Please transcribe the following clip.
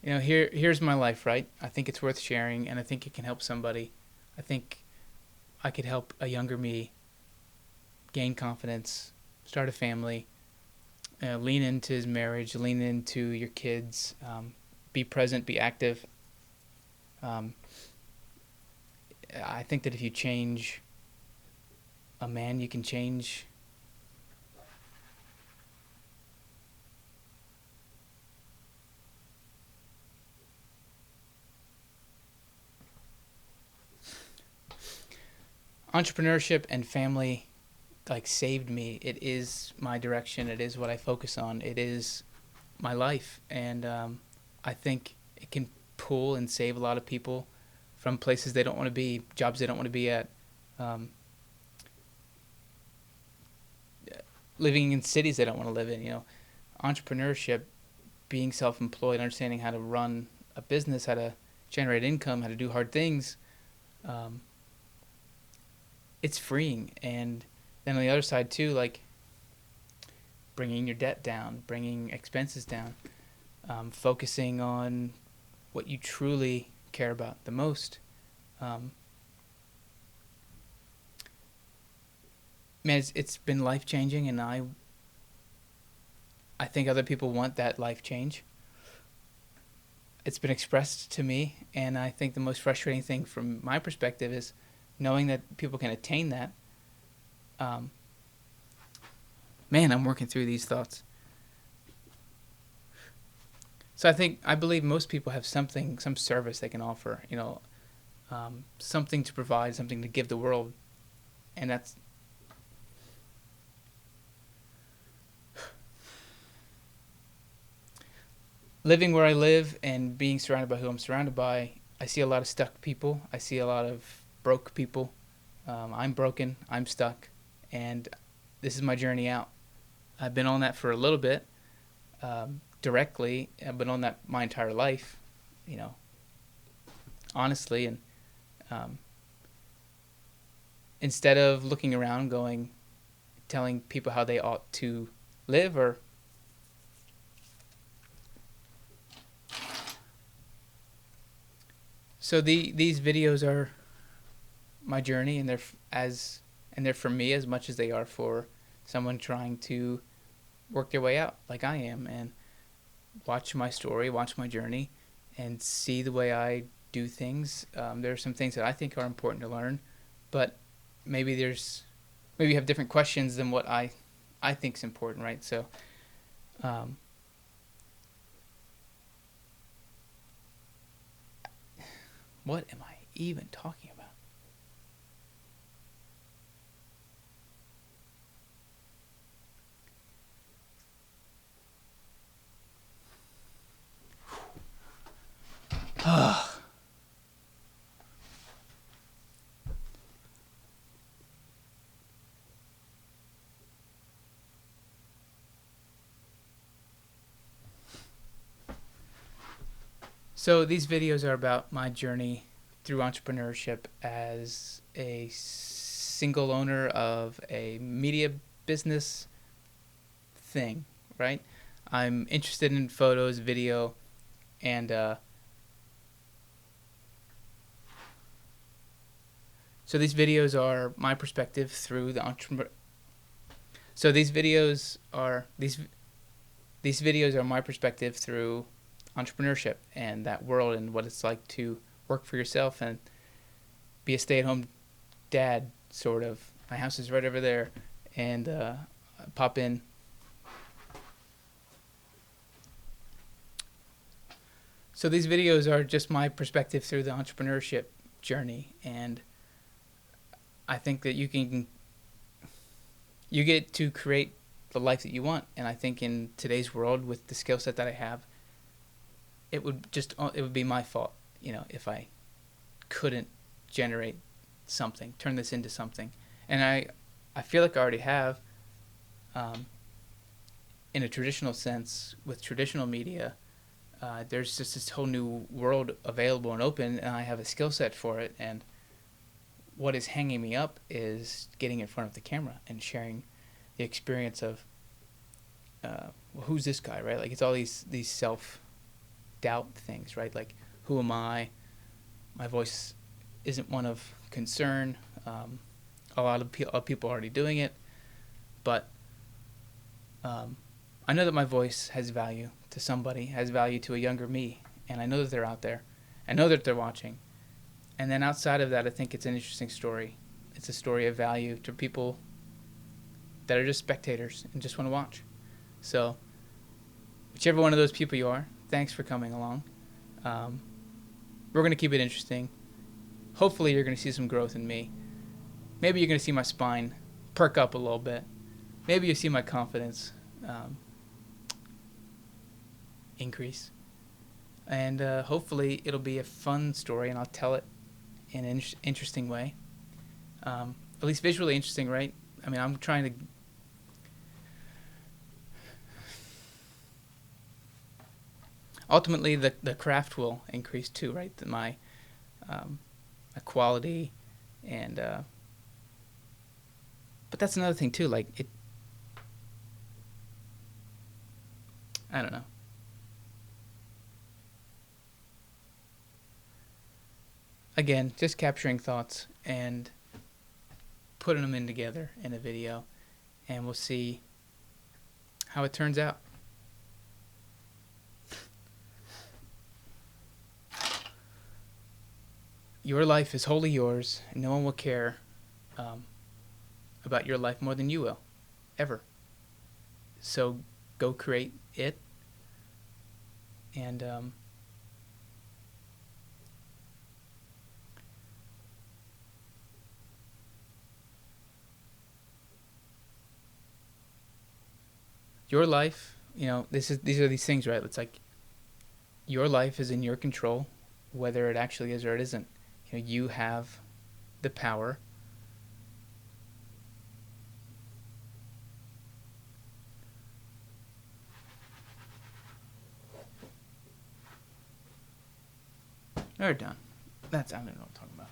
here's my life, right? I think it's worth sharing, and I think it can help somebody. I think I could help a younger me gain confidence, start a family, lean into his marriage, lean into your kids, be present, be active. Um, I think that if you change a man, you can change. Entrepreneurship and family like saved me. It is my direction. It is what I focus on. It is my life, and I think it can pull and save a lot of people from places they don't want to be, jobs they don't want to be at, um, living in cities they don't want to live in. Entrepreneurship, being self-employed, understanding how to run a business, how to generate income, how to do hard things. Um, it's freeing, and then on the other side too, like bringing your debt down, bringing expenses down, focusing on what you truly care about the most. Um, Man, it's been life changing, and I think other people want that life change. It's been expressed to me, and I think the most frustrating thing from my perspective is knowing that people can attain that. Um, Man, I'm working through these thoughts. So I believe most people have something, some service they can offer. Something to provide, something to give the world, and that's living where I live and being surrounded by who I'm surrounded by. I see a lot of stuck people. I see a lot of broke people. I'm broken. I'm stuck, and this is my journey out. I've been on that for a little bit, directly. I've been on that my entire life, you know, honestly. And um, instead of looking around, telling people how they ought to live, or so these videos are my journey, and they're for me as much as they are for someone trying to work their way out, like I am, and watch my story, watch my journey, and see the way I do things. There are some things that I think are important to learn, but maybe maybe you have different questions than what I think is important, right? So, um, what am I even talking about? So these videos are about my journey through entrepreneurship as a single owner of a media business thing, right? I'm interested in photos, video, and so these videos are my perspective through the entrepreneur. So these videos are my perspective through entrepreneurship and that world and what it's like to work for yourself and be a stay-at-home dad, sort of. My house is right over there, and pop in. So these videos are just my perspective through the entrepreneurship journey, and I think that you get to create the life that you want. And I think in today's world, with the skill set that I have, it would be my fault, if I couldn't generate something, turn this into something. And I feel like I already have, um, in a traditional sense, with traditional media. There's just this whole new world available and open, and I have a skill set for it. And what is hanging me up is getting in front of the camera and sharing the experience of, well, who's this guy, right? Like, it's all these self doubt things, right? Like, who am I? My voice isn't one of concern. A lot of people are already doing it, but I know that my voice has value to somebody, has value to a younger me, and I know that they're out there. I know that they're watching. And then outside of that, I think it's an interesting story. It's a story of value to people that are just spectators and just want to watch. So, whichever one of those people you are, thanks for coming along. We're going to keep it interesting. Hopefully, you're going to see some growth in me. Maybe you're going to see my spine perk up a little bit. Maybe you see my confidence increase. And hopefully, it'll be a fun story, and I'll tell it in an interesting way. At least visually interesting, right? I mean, I'm trying to... Ultimately, the craft will increase too, right? My quality and... but that's another thing too, like it... I don't know. Again, just capturing thoughts and putting them in together in a video, and we'll see how it turns out. Your life is wholly yours, and no one will care about your life more than you will, ever. So go create it, and your life, these are these things, right? It's like your life is in your control, whether it actually is or it isn't. You have the power. We're done. I don't know what I'm talking about.